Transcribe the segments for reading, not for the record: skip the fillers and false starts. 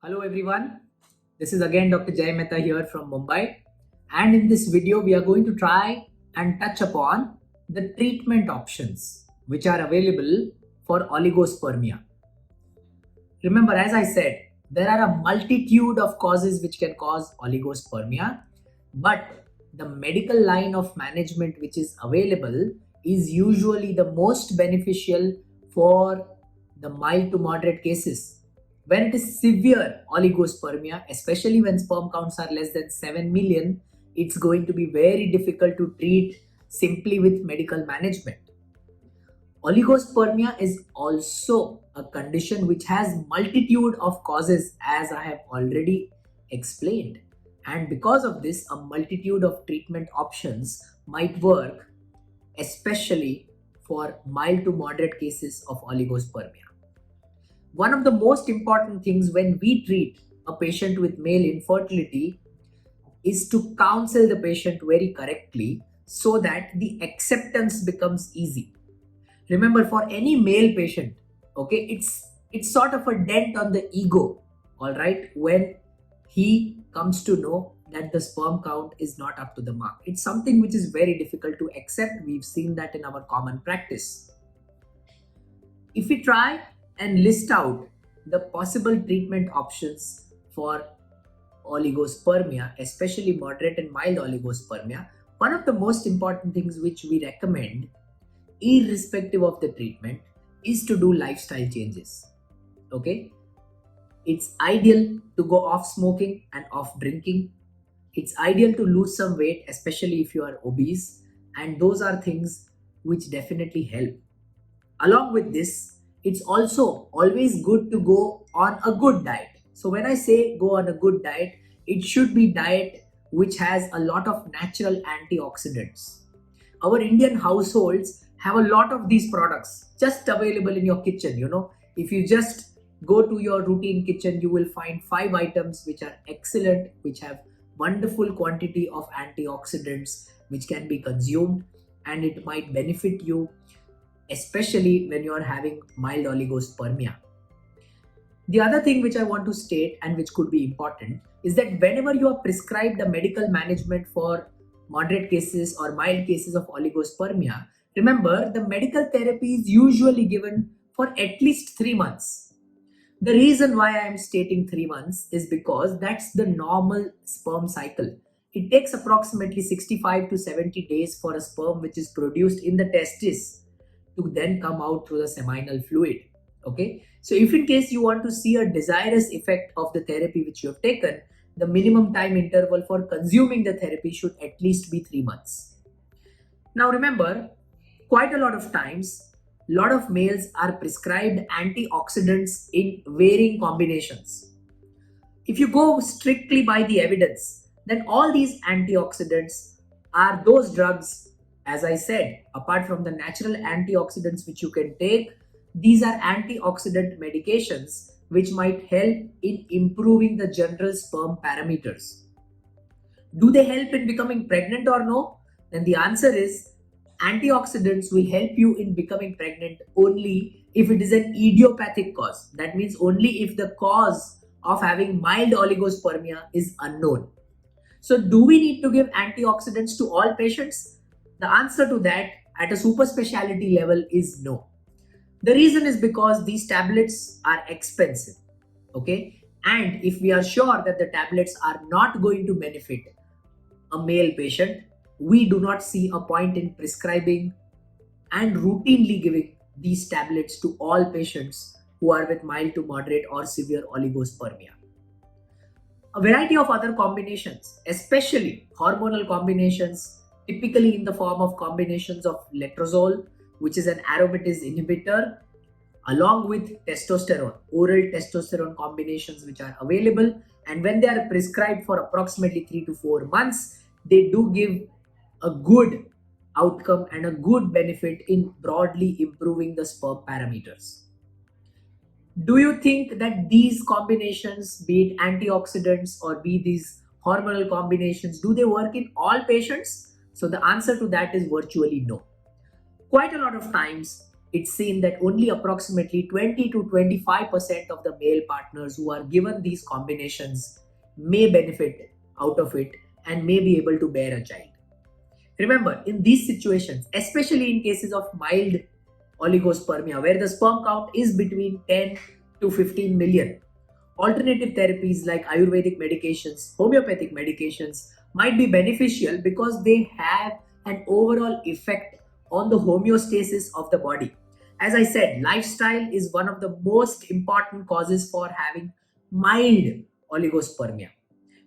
Hello everyone, this is again Dr. Jay Mehta here from Mumbai, and in this video we are going to try and touch upon the treatment options which are available for oligospermia. Remember, as I said, there are a multitude of causes which can cause oligospermia, but the medical line of management which is available is usually the most beneficial for the mild to moderate cases. When it is severe oligospermia, especially when sperm counts are less than 7 million, it's going to be very difficult to treat simply with medical management. Oligospermia is also a condition which has multitude of causes, as I have already explained, and because of this a multitude of treatment options might work, especially for mild to moderate cases of oligospermia. One of the most important things when we treat a patient with male infertility is to counsel the patient very correctly so that the acceptance becomes easy. Remember, for any male patient, okay, it's sort of a dent on the ego, all right, when he comes to know that the sperm count is not up to the mark. It's something which is very difficult to accept. We've seen that in our common practice. If we try and list out the possible treatment options for oligospermia, especially moderate and mild oligospermia, one of the most important things which we recommend, irrespective of the treatment, is to do lifestyle changes. Okay, it's ideal to go off smoking and off drinking. It's ideal to lose some weight, especially if you are obese, and those are things which definitely help. Along with this, it's also always good to go on a good diet. So when I say go on a good diet, it should be diet which has a lot of natural antioxidants. Our Indian households have a lot of these products just available in your kitchen. If you just go to your routine kitchen, you will find 5 items which are excellent, which have wonderful quantity of antioxidants which can be consumed, and it might benefit you, especially when you are having mild oligospermia. The other thing which I want to state and which could be important is that whenever you are prescribed a medical management for moderate cases or mild cases of oligospermia, remember the medical therapy is usually given for at least 3 months. The reason why I am stating 3 months is because that's the normal sperm cycle. It takes approximately 65 to 70 days for a sperm which is produced in the testis to then come out through the seminal fluid. Okay, so if in case you want to see a desirous effect of the therapy which you have taken, the minimum time interval for consuming the therapy should at least be 3 months. Now remember, quite a lot of times, a lot of males are prescribed antioxidants in varying combinations. If you go strictly by the evidence, then all these antioxidants are those drugs, as I said, apart from the natural antioxidants which you can take, these are antioxidant medications which might help in improving the general sperm parameters. Do they help in becoming pregnant or no? Then the answer is antioxidants will help you in becoming pregnant only if it is an idiopathic cause. That means only if the cause of having mild oligospermia is unknown. So do we need to give antioxidants to all patients? The answer to that at a super specialty level is no. The reason is because these tablets are expensive. Okay, and if we are sure that the tablets are not going to benefit a male patient, we do not see a point in prescribing and routinely giving these tablets to all patients who are with mild to moderate or severe oligospermia. A variety of other combinations, especially hormonal combinations, typically in the form of combinations of letrozole, which is an aromatase inhibitor, along with testosterone, oral testosterone combinations which are available, and when they are prescribed for approximately 3 to 4 months, they do give a good outcome and a good benefit in broadly improving the sperm parameters. Do you think that these combinations, be it antioxidants or be these hormonal combinations, do they work in all patients? So the answer to that is virtually no. Quite a lot of times, it's seen that only approximately 20 to 25% of the male partners who are given these combinations may benefit out of it and may be able to bear a child. Remember, in these situations, especially in cases of mild oligospermia, where the sperm count is between 10 to 15 million, alternative therapies like Ayurvedic medications, homeopathic medications might be beneficial because they have an overall effect on the homeostasis of the body. As I said, lifestyle is one of the most important causes for having mild oligospermia.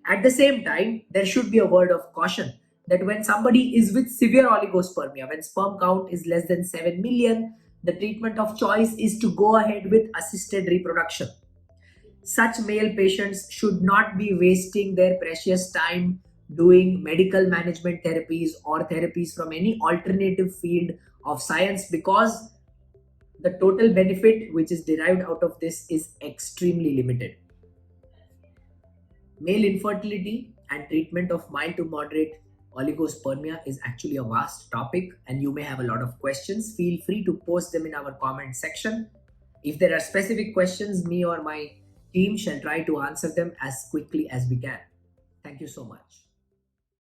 At the same time, there should be a word of caution that when somebody is with severe oligospermia, when sperm count is less than 7 million, the treatment of choice is to go ahead with assisted reproduction. Such male patients should not be wasting their precious time doing medical management therapies or therapies from any alternative field of science, because the total benefit which is derived out of this is extremely limited. Male infertility and treatment of mild to moderate oligospermia is actually a vast topic, and you may have a lot of questions. Feel free to post them in our comment section. If there are specific questions, me or my team shall try to answer them as quickly as we can. Thank you so much.